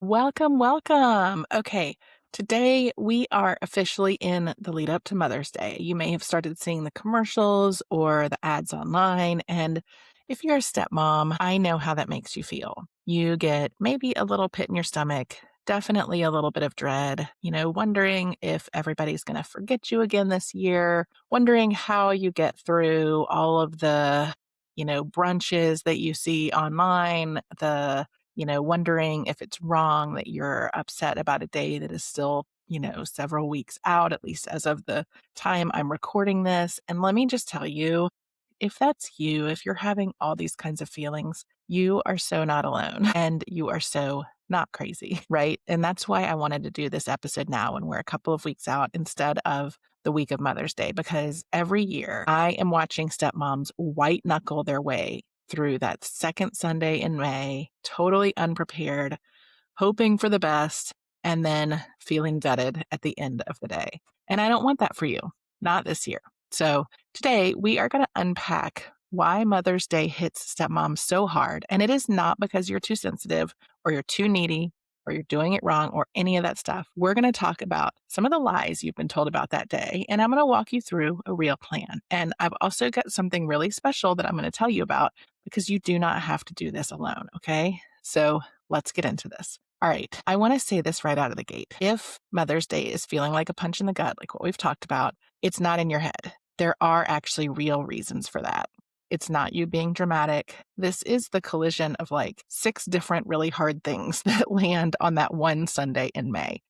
Welcome, welcome. Okay, today we are officially in the lead up to Mother's Day. You may have started seeing the commercials or the ads online. And if you're a stepmom, I know how that makes you feel. You get maybe a little pit in your stomach, definitely a little bit of dread, wondering if everybody's going to forget you again this year, wondering how you get through all of the brunches that you see online, wondering if it's wrong that you're upset about a day that is still, several weeks out, at least as of the time I'm recording this. And let me just tell you, if that's you, if you're having all these kinds of feelings, you are so not alone and you are so not crazy, right? And that's why I wanted to do this episode now when we're a couple of weeks out instead of the week of Mother's Day, because every year I am watching stepmoms white knuckle their way through that second Sunday in May, totally unprepared, hoping for the best, and then feeling gutted at the end of the day. And I don't want that for you, not this year. So today we are going to unpack why Mother's Day hits stepmoms so hard. And it is not because you're too sensitive or you're too needy or you're doing it wrong or any of that stuff. We're going to talk about some of the lies you've been told about that day. And I'm going to walk you through a real plan. And I've also got something really special that I'm going to tell you about because you do not have to do this alone. Okay. So let's get into this. All right. I want to say this right out of the gate. If Mother's Day is feeling like a punch in the gut, like what we've talked about, it's not in your head. There are actually real reasons for that. It's not you being dramatic. This is the collision of like 6 different really hard things that land on that one Sunday in May.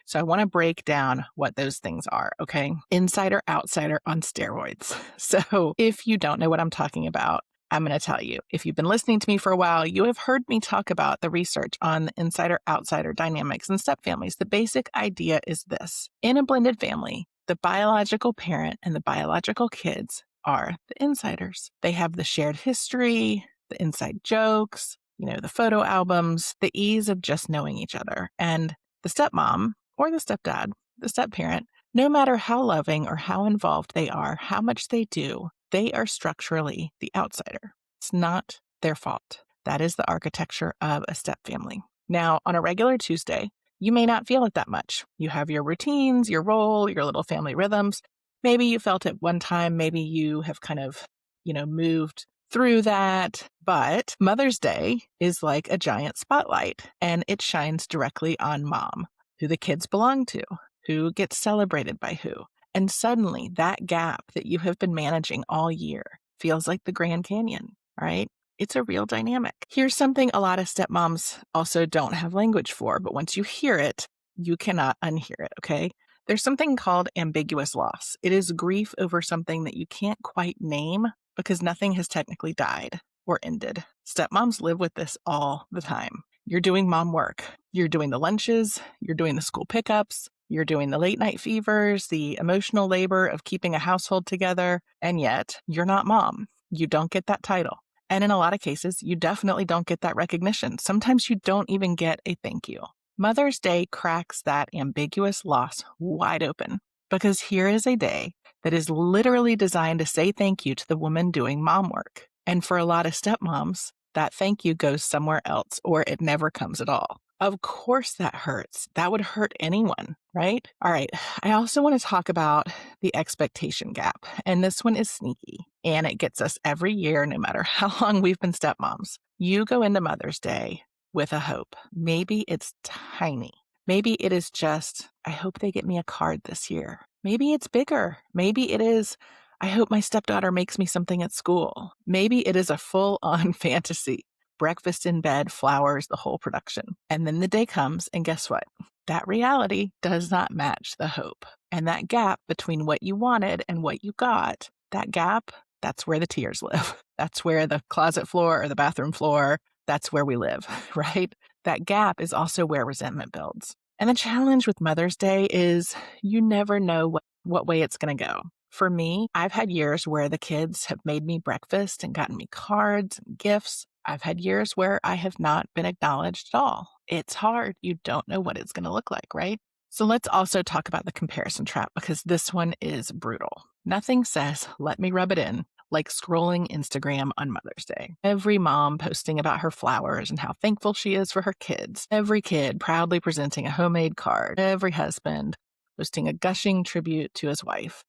So I want to break down what those things are, okay? Insider, outsider on steroids. So if you don't know what I'm talking about, I'm going to tell you. If you've been listening to me for a while, you have heard me talk about the research on the insider-outsider dynamics in stepfamilies. The basic idea is this. In a blended family, the biological parent and the biological kids are the insiders. They have the shared history, the inside jokes, the photo albums, the ease of just knowing each other. And the stepmom or the stepdad, the stepparent, no matter how loving or how involved they are, how much they do, they are structurally the outsider. It's not their fault. That is the architecture of a stepfamily. Now, on a regular Tuesday, you may not feel it that much. You have your routines, your role, your little family rhythms. Maybe you felt it one time. Maybe you have kind of, moved through that. But Mother's Day is like a giant spotlight, and it shines directly on mom, who the kids belong to, who gets celebrated by who. And suddenly that gap that you have been managing all year feels like the Grand Canyon, right? It's a real dynamic. Here's something a lot of stepmoms also don't have language for, but once you hear it, you cannot unhear it, okay? There's something called ambiguous loss. It is grief over something that you can't quite name because nothing has technically died or ended. Stepmoms live with this all the time. You're doing mom work. You're doing the lunches. You're doing the school pickups. You're doing the late night fevers, the emotional labor of keeping a household together. And yet you're not mom. You don't get that title. And in a lot of cases, you definitely don't get that recognition. Sometimes you don't even get a thank you. Mother's Day cracks that ambiguous loss wide open because here is a day that is literally designed to say thank you to the woman doing mom work. And for a lot of stepmoms, that thank you goes somewhere else or it never comes at all. Of course that hurts. That would hurt anyone, right? All right. I also want to talk about the expectation gap. And this one is sneaky. And it gets us every year, no matter how long we've been stepmoms. You go into Mother's Day with a hope. Maybe it's tiny. Maybe it is just, I hope they get me a card this year. Maybe it's bigger. Maybe it is, I hope my stepdaughter makes me something at school. Maybe it is a full-on fantasy. Breakfast in bed, flowers, the whole production. And then the day comes, and guess what? That reality does not match the hope. And that gap between what you wanted and what you got, that gap, that's where the tears live. That's where the closet floor or the bathroom floor, that's where we live, right? That gap is also where resentment builds. And the challenge with Mother's Day is you never know what way it's going to go. For me, I've had years where the kids have made me breakfast and gotten me cards and gifts. I've had years where I have not been acknowledged at all. It's hard. You don't know what it's going to look like, right? So let's also talk about the comparison trap because this one is brutal. Nothing says, let me rub it in, like scrolling Instagram on Mother's Day. Every mom posting about her flowers and how thankful she is for her kids. Every kid proudly presenting a homemade card. Every husband posting a gushing tribute to his wife.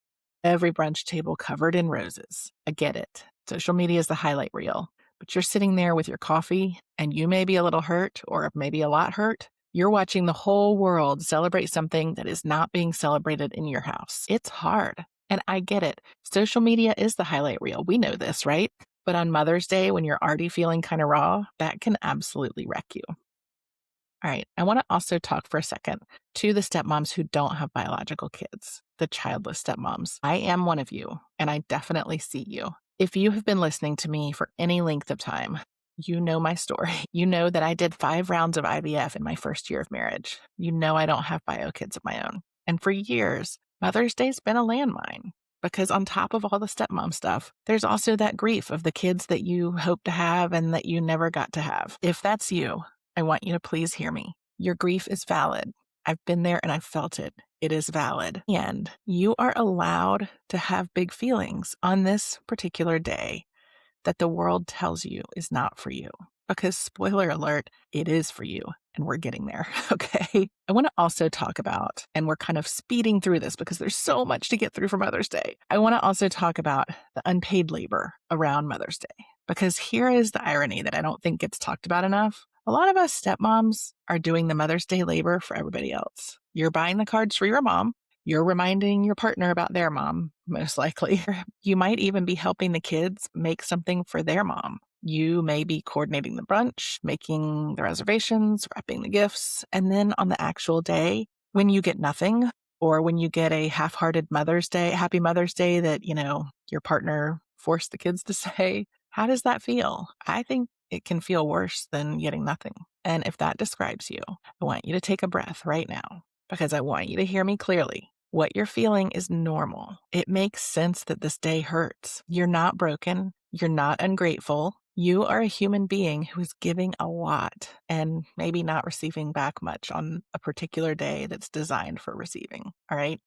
Every brunch table covered in roses. I get it. Social media is the highlight reel. But you're sitting there with your coffee and you may be a little hurt or maybe a lot hurt. You're watching the whole world celebrate something that is not being celebrated in your house. It's hard. And I get it. Social media is the highlight reel. We know this, right? But on Mother's Day, when you're already feeling kind of raw, that can absolutely wreck you. All right. I want to also talk for a second to the stepmoms who don't have biological kids, the childless stepmoms. I am one of you, and I definitely see you. If you have been listening to me for any length of time, you know my story. You know that I did 5 rounds of IVF in my first year of marriage. You know I don't have bio kids of my own. And for years, Mother's Day's been a landmine because on top of all the stepmom stuff, there's also that grief of the kids that you hope to have and that you never got to have. If that's you, I want you to please hear me. Your grief is valid. I've been there and I've felt it. It is valid. And you are allowed to have big feelings on this particular day that the world tells you is not for you. Because, spoiler alert, it is for you. And we're getting there, okay? I want to also talk about, and we're kind of speeding through this because there's so much to get through for Mother's Day. I want to also talk about the unpaid labor around Mother's Day. Because here is the irony that I don't think gets talked about enough. A lot of us stepmoms are doing the Mother's Day labor for everybody else. You're buying the cards for your mom. You're reminding your partner about their mom, most likely. You might even be helping the kids make something for their mom. You may be coordinating the brunch, making the reservations, wrapping the gifts, and then on the actual day, when you get nothing, or when you get a half-hearted Mother's Day, Happy Mother's Day that, your partner forced the kids to say, how does that feel? I think it can feel worse than getting nothing. And if that describes you, I want you to take a breath right now because I want you to hear me clearly. What you're feeling is normal. It makes sense that this day hurts. You're not broken. You're not ungrateful. You are a human being who is giving a lot and maybe not receiving back much on a particular day that's designed for receiving. All right.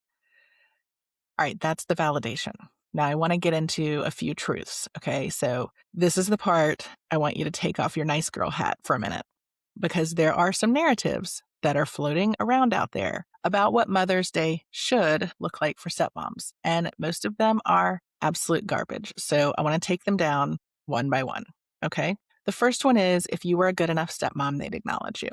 All right, that's the validation. Now I want to get into a few truths. Okay, so this is the part I want you to take off your nice girl hat for a minute because there are some narratives that are floating around out there about what Mother's Day should look like for stepmoms. And most of them are absolute garbage. So I want to take them down one by one. Okay, the first one is if you were a good enough stepmom, they'd acknowledge you.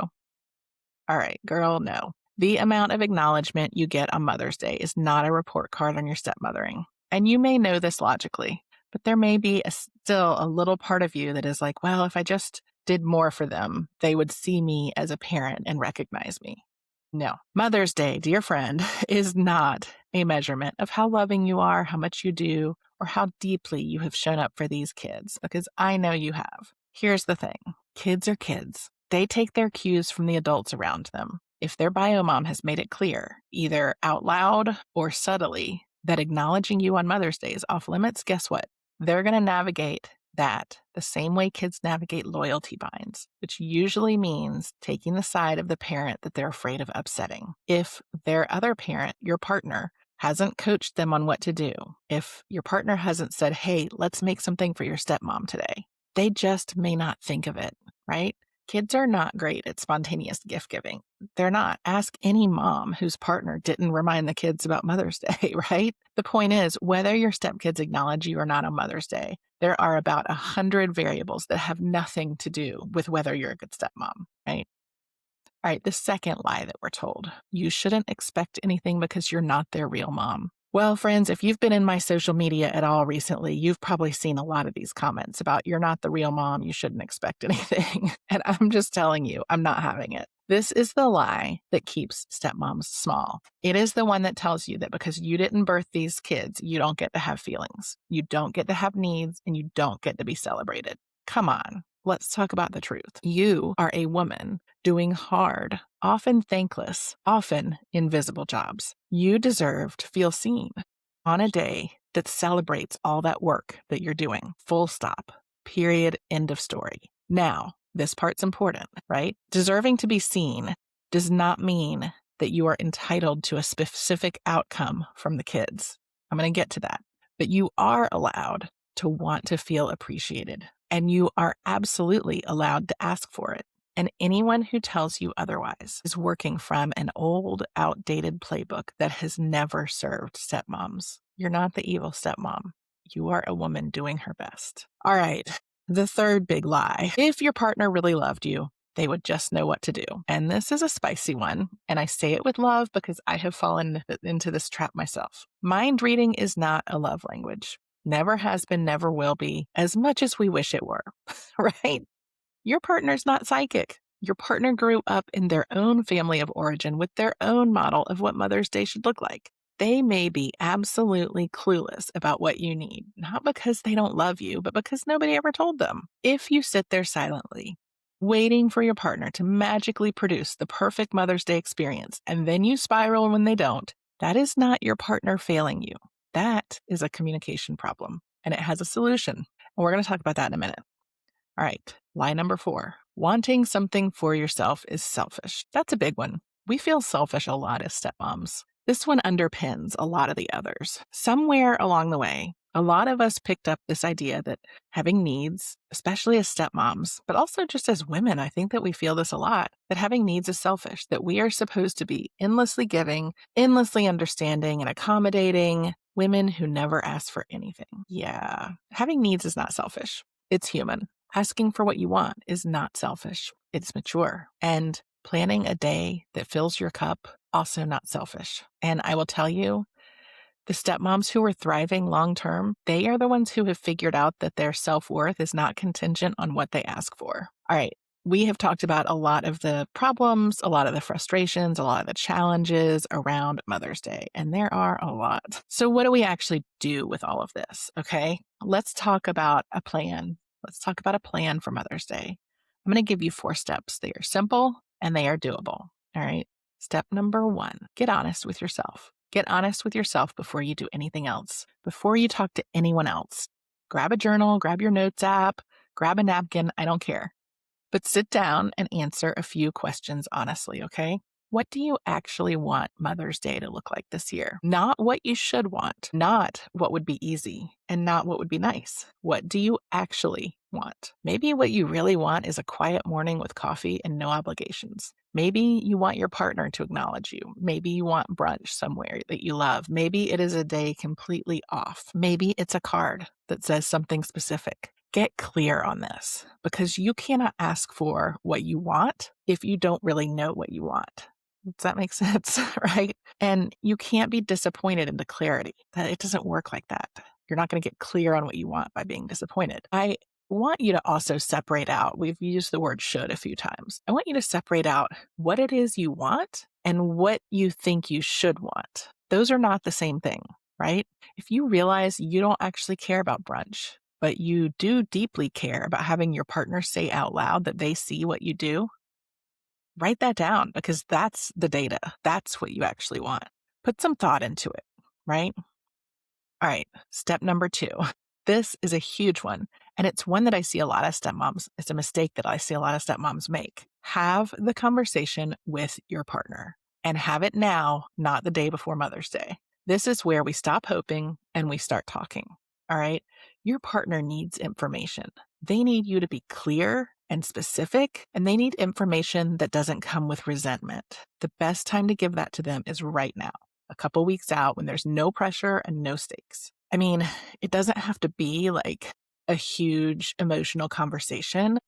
All right, girl, no. The amount of acknowledgement you get on Mother's Day is not a report card on your stepmothering. And you may know this logically, but there may be still a little part of you that is like, well, if I just did more for them, they would see me as a parent and recognize me. No. Mother's Day, dear friend, is not a measurement of how loving you are, how much you do, or how deeply you have shown up for these kids, because I know you have. Here's the thing. Kids are kids. They take their cues from the adults around them. If their bio mom has made it clear, either out loud or subtly, that acknowledging you on Mother's Day is off limits, guess what? They're going to navigate that the same way kids navigate loyalty binds, which usually means taking the side of the parent that they're afraid of upsetting. If their other parent, your partner, hasn't coached them on what to do, if your partner hasn't said, hey, let's make something for your stepmom today, they just may not think of it, right? Kids are not great at spontaneous gift giving. They're not. Ask any mom whose partner didn't remind the kids about Mother's Day, right? The point is, whether your stepkids acknowledge you or not on Mother's Day, there are about 100 variables that have nothing to do with whether you're a good stepmom, right? All right, the second lie that we're told, you shouldn't expect anything because you're not their real mom. Well, friends, if you've been in my social media at all recently, you've probably seen a lot of these comments about you're not the real mom, you shouldn't expect anything. And I'm just telling you, I'm not having it. This is the lie that keeps stepmoms small. It is the one that tells you that because you didn't birth these kids, you don't get to have feelings, you don't get to have needs, and you don't get to be celebrated. Come on. Let's talk about the truth. You are a woman doing hard, often thankless, often invisible jobs. You deserve to feel seen on a day that celebrates all that work that you're doing. Full stop. Period. End of story. Now, this part's important, right? Deserving to be seen does not mean that you are entitled to a specific outcome from the kids. I'm going to get to that. But you are allowed to want to feel appreciated, and you are absolutely allowed to ask for it. And anyone who tells you otherwise is working from an old, outdated playbook that has never served stepmoms. You're not the evil stepmom. You are a woman doing her best. All right. The third big lie. If your partner really loved you, they would just know what to do. And this is a spicy one. And I say it with love because I have fallen into this trap myself. Mind reading is not a love language. Never has been, never will be, as much as we wish it were, right? Your partner's not psychic. Your partner grew up in their own family of origin with their own model of what Mother's Day should look like. They may be absolutely clueless about what you need, not because they don't love you, but because nobody ever told them. If you sit there silently, waiting for your partner to magically produce the perfect Mother's Day experience, and then you spiral when they don't, that is not your partner failing you. That is a communication problem, and it has a solution. And we're going to talk about that in a minute. All right, lie number 4. Wanting something for yourself is selfish. That's a big one. We feel selfish a lot as stepmoms. This one underpins a lot of the others. Somewhere along the way, a lot of us picked up this idea that having needs, especially as stepmoms, but also just as women, I think that we feel this a lot, that having needs is selfish, that we are supposed to be endlessly giving, endlessly understanding and accommodating women who never ask for anything. Yeah, having needs is not selfish. It's human. Asking for what you want is not selfish. It's mature. And planning a day that fills your cup, also not selfish. And I will tell you, the stepmoms who are thriving long term, they are the ones who have figured out that their self-worth is not contingent on what they ask for. All right. We have talked about a lot of the problems, a lot of the frustrations, a lot of the challenges around Mother's Day, and there are a lot. So what do we actually do with all of this? Okay. Let's talk about a plan. Let's talk about a plan for Mother's Day. I'm going to give you 4 steps. They are simple and they are doable. All right. Step number 1, get honest with yourself. Get honest with yourself before you do anything else, before you talk to anyone else. Grab a journal, grab your notes app, grab a napkin, I don't care. But sit down and answer a few questions honestly, okay? What do you actually want Mother's Day to look like this year? Not what you should want, not what would be easy, and not what would be nice. What do you actually want? Maybe what you really want is a quiet morning with coffee and no obligations. Maybe you want your partner to acknowledge you. Maybe you want brunch somewhere that you love. Maybe it is a day completely off. Maybe it's a card that says something specific. Get clear on this because you cannot ask for what you want if you don't really know what you want. Does that make sense? Right? And you can't be disappointed into clarity. It doesn't work like that. You're not going to get clear on what you want by being disappointed. I want you to also separate out, we've used the word should a few times. I want you to separate out what it is you want and what you think you should want. Those are not the same thing, right? If you realize you don't actually care about brunch, but you do deeply care about having your partner say out loud that they see what you do, write that down because that's the data. That's what you actually want. Put some thought into it, right? All right, step number 2. This is a huge one, and it's one that I see a lot of stepmoms. It's a mistake that I see a lot of stepmoms make. Have the conversation with your partner and have it now, not the day before Mother's Day. This is where we stop hoping and we start talking. All right. Your partner needs information. They need you to be clear and specific, and they need information that doesn't come with resentment. The best time to give that to them is right now, a couple weeks out when there's no pressure and no stakes. I mean, it doesn't have to be like a huge emotional conversation.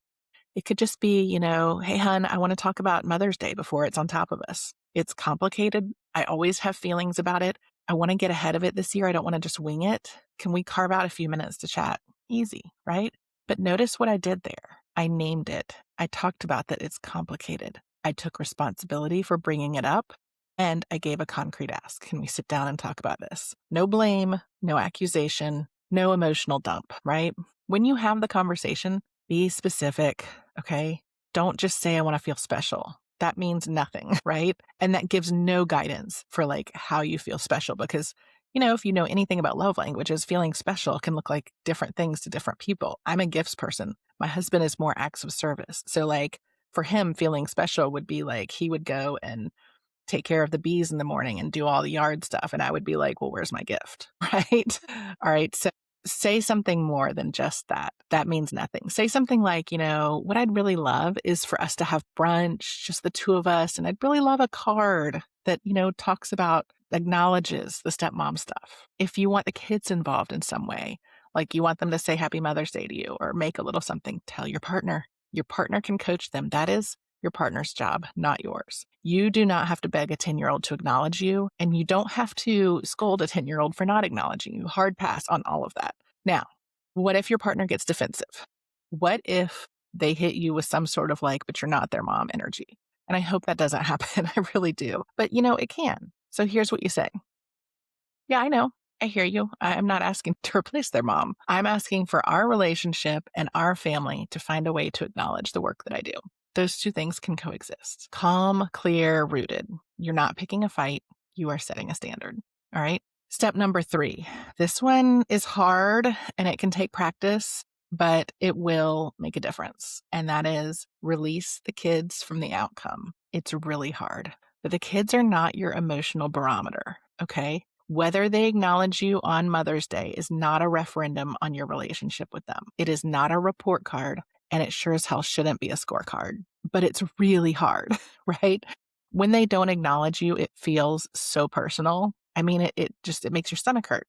It could just be, hey, hun, I want to talk about Mother's Day before it's on top of us. It's complicated. I always have feelings about it. I want to get ahead of it this year. I don't want to just wing it. Can we carve out a few minutes to chat? Easy, right? But notice what I did there. I named it. I talked about that it's complicated. I took responsibility for bringing it up, and I gave a concrete ask. Can we sit down and talk about this? No blame, no accusation, no emotional dump, right? When you have the conversation, be specific, okay? Don't just say, I want to feel special. That means nothing, right? And that gives no guidance for like how you feel special because, if you know anything about love languages, feeling special can look like different things to different people. I'm a gifts person. My husband is more acts of service. So like for him, feeling special would be like he would go and take care of the bees in the morning and do all the yard stuff. And I would be like, well, where's my gift? Right. All right. So say something more than just that. That means nothing. Say something like, what I'd really love is for us to have brunch, just the two of us. And I'd really love a card that, talks about, acknowledges the stepmom stuff. If you want the kids involved in some way, like you want them to say Happy Mother's Day to you or make a little something, tell your partner. Your partner can coach them. That is your partner's job, not yours. You do not have to beg a 10-year-old to acknowledge you, and you don't have to scold a 10-year-old for not acknowledging you. Hard pass on all of that. Now, what if your partner gets defensive? What if they hit you with some sort of like, but you're not their mom energy? And I hope that doesn't happen. I really do. But it can. So here's what you say. Yeah, I know. I hear you. I'm not asking to replace their mom. I'm asking for our relationship and our family to find a way to acknowledge the work that I do. Those two things can coexist. Calm, clear, rooted. You're not picking a fight. You are setting a standard. All right. Step number 3. This one is hard and it can take practice, but it will make a difference. And that is release the kids from the outcome. It's really hard, but the kids are not your emotional barometer. Okay. Whether they acknowledge you on Mother's Day is not a referendum on your relationship with them. It is not a report card, and it sure as hell shouldn't be a scorecard. But it's really hard, right? When they don't acknowledge you, it feels so personal. I mean, it makes your stomach hurt.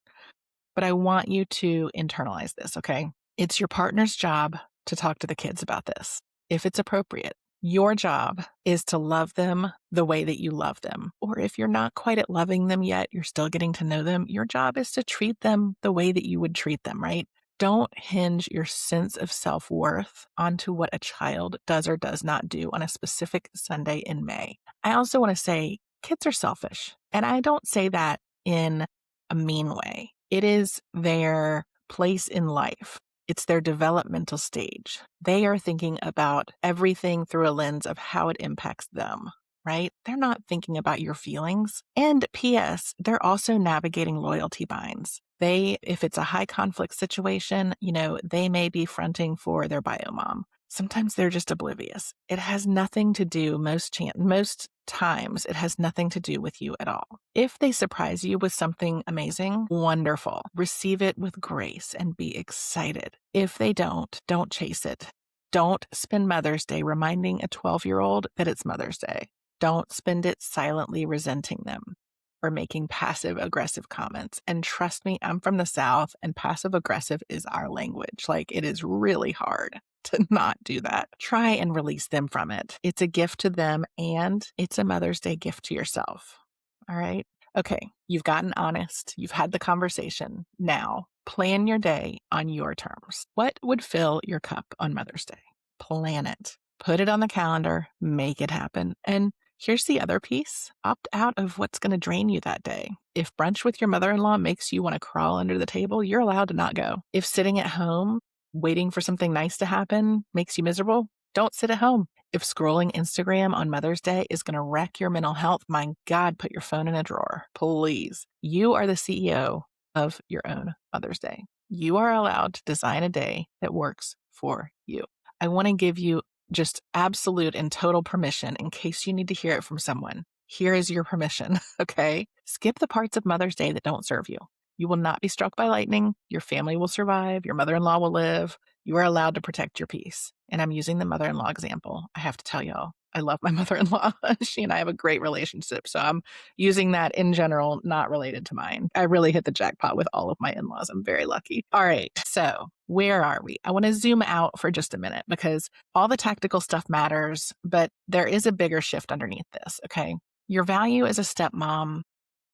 But I want you to internalize this, okay? It's your partner's job to talk to the kids about this, if it's appropriate. Your job is to love them the way that you love them. Or if you're not quite at loving them yet, you're still getting to know them, your job is to treat them the way that you would treat them, right? Don't hinge your sense of self-worth onto what a child does or does not do on a specific Sunday in May. I also want to say kids are selfish. And I don't say that in a mean way. It is their place in life. It's their developmental stage. They are thinking about everything through a lens of how it impacts them, right? They're not thinking about your feelings. And P.S., they're also navigating loyalty binds. If it's a high conflict situation, they may be fronting for their bio mom. Sometimes they're just oblivious. It has nothing to do, most times, it has nothing to do with you at all. If they surprise you with something amazing, wonderful. Receive it with grace and be excited. If they don't chase it. Don't spend Mother's Day reminding a 12-year-old that it's Mother's Day. Don't spend it silently resenting them or making passive-aggressive comments. And trust me, I'm from the South, and passive-aggressive is our language. Like, it is really hard to not do that. Try and release them from it. It's a gift to them, and it's a Mother's Day gift to yourself. All right? Okay, you've gotten honest. You've had the conversation. Now, plan your day on your terms. What would fill your cup on Mother's Day? Plan it. Put it on the calendar. Make it happen. And here's the other piece. Opt out of what's going to drain you that day. If brunch with your mother-in-law makes you want to crawl under the table, you're allowed to not go. If sitting at home waiting for something nice to happen makes you miserable, don't sit at home. If scrolling Instagram on Mother's Day is going to wreck your mental health, my God, put your phone in a drawer, please. You are the CEO of your own Mother's Day. You are allowed to design a day that works for you. I want to give you just absolute and total permission in case you need to hear it from someone. Here is your permission, okay? Skip the parts of Mother's Day that don't serve you. You will not be struck by lightning. Your family will survive. Your mother-in-law will live. You are allowed to protect your peace. And I'm using the mother-in-law example. I have to tell y'all, I love my mother-in-law. She and I have a great relationship. So I'm using that in general, not related to mine. I really hit the jackpot with all of my in-laws. I'm very lucky. All right. So where are we? I want to zoom out for just a minute because all the tactical stuff matters, but there is a bigger shift underneath this. Okay. Your value as a stepmom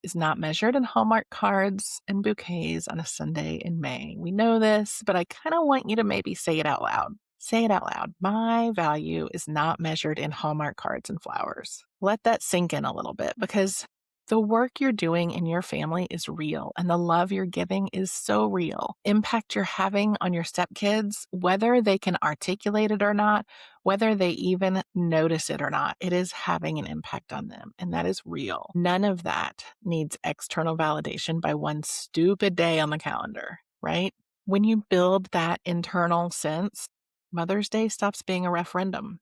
is not measured in Hallmark cards and bouquets on a Sunday in May. We know this, but I kind of want you to maybe say it out loud. Say it out loud. My value is not measured in Hallmark cards and flowers. Let that sink in a little bit because the work you're doing in your family is real and the love you're giving is so real. Impact you're having on your stepkids, whether they can articulate it or not, whether they even notice it or not, it is having an impact on them. And that is real. None of that needs external validation by one stupid day on the calendar, right? When you build that internal sense, Mother's Day stops being a referendum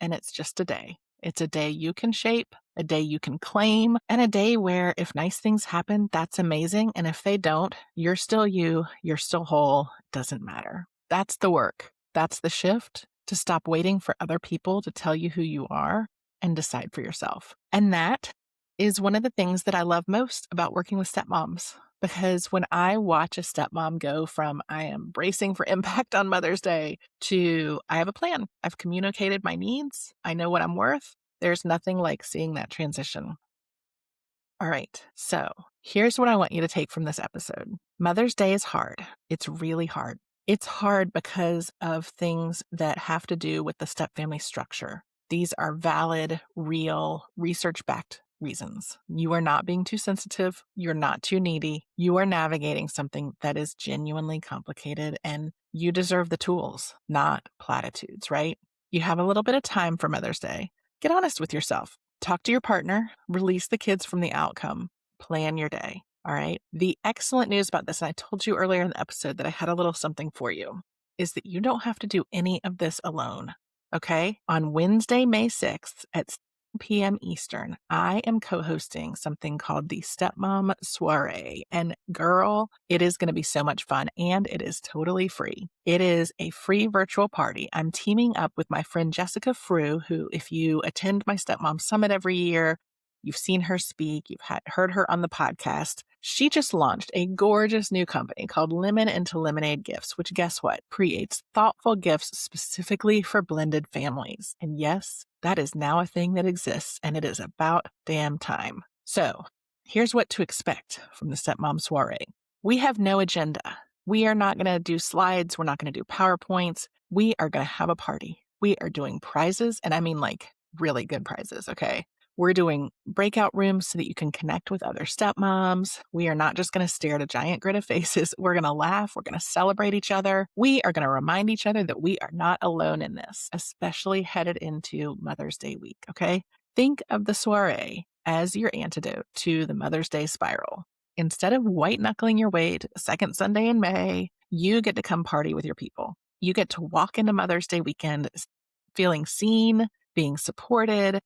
and it's just a day. It's a day you can shape, a day you can claim, and a day where if nice things happen, that's amazing. And if they don't, you're still you, you're still whole, it doesn't matter. That's the work. That's the shift to stop waiting for other people to tell you who you are and decide for yourself. And that is one of the things that I love most about working with stepmoms. Because when I watch a stepmom go from I am bracing for impact on Mother's Day to I have a plan, I've communicated my needs, I know what I'm worth, there's nothing like seeing that transition. All right, so here's what I want you to take from this episode. Mother's Day is hard. It's really hard. It's hard because of things that have to do with the step family structure. These are valid, real, research backed reasons. You are not being too sensitive. You're not too needy. You are navigating something that is genuinely complicated, and you deserve the tools, not platitudes, right? You have a little bit of time for Mother's Day. Get honest with yourself. Talk to your partner, release the kids from the outcome, plan your day. All right. The excellent news about this, and I told you earlier in the episode that I had a little something for you, is that you don't have to do any of this alone. Okay. On Wednesday, May 6th at 7 p.m. Eastern, I am co hosting something called the Stepmom Soiree. And girl, it is going to be so much fun, and it is totally free. It is a free virtual party. I'm teaming up with my friend Jessica Frew, who, if you attend my Stepmom Summit every year, you've seen her speak, you've heard her on the podcast. She just launched a gorgeous new company called Lemon into Lemonade Gifts, which guess what? Creates thoughtful gifts specifically for blended families. And yes, that is now a thing that exists, and it is about damn time. So here's what to expect from the Stepmom Soiree. We have no agenda. We are not going to do slides. We're not going to do PowerPoints. We are going to have a party. We are doing prizes, and I mean like really good prizes, okay? We're doing breakout rooms so that you can connect with other stepmoms. We are not just going to stare at a giant grid of faces. We're going to laugh. We're going to celebrate each other. We are going to remind each other that we are not alone in this, especially headed into Mother's Day week, okay? Think of the soiree as your antidote to the Mother's Day spiral. Instead of white knuckling your way to the second Sunday in May, you get to come party with your people. You get to walk into Mother's Day weekend feeling seen, being supported,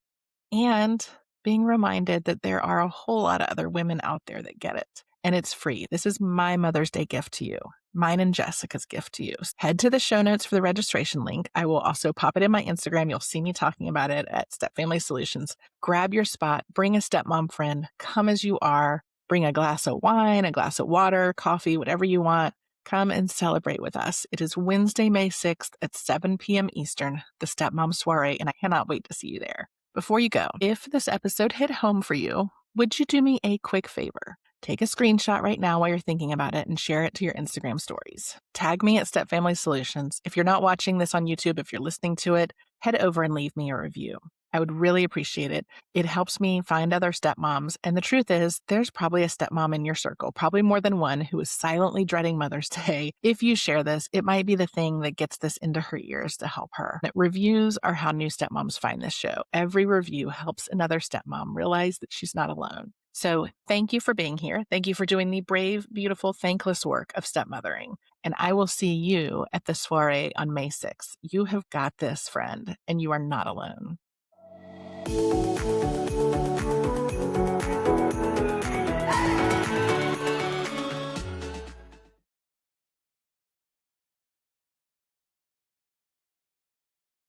and being reminded that there are a whole lot of other women out there that get it. And it's free. This is my Mother's Day gift to you. Mine and Jessica's gift to you. Head to the show notes for the registration link. I will also pop it in my Instagram. You'll see me talking about it at Step Family Solutions. Grab your spot. Bring a stepmom friend. Come as you are. Bring a glass of wine, a glass of water, coffee, whatever you want. Come and celebrate with us. It is Wednesday, May 6th at 7 p.m. Eastern, the Stepmom Soiree, and I cannot wait to see you there. Before you go, if this episode hit home for you, would you do me a quick favor? Take a screenshot right now while you're thinking about it and share it to your Instagram stories. Tag me at Step Family Solutions. If you're not watching this on YouTube, if you're listening to it, head over and leave me a review. I would really appreciate it. It helps me find other stepmoms. And the truth is, there's probably a stepmom in your circle, probably more than one, who is silently dreading Mother's Day. If you share this, it might be the thing that gets this into her ears to help her. Reviews are how new stepmoms find this show. Every review helps another stepmom realize that she's not alone. So thank you for being here. Thank you for doing the brave, beautiful, thankless work of stepmothering. And I will see you at the soiree on May 6th. You have got this, friend, and you are not alone.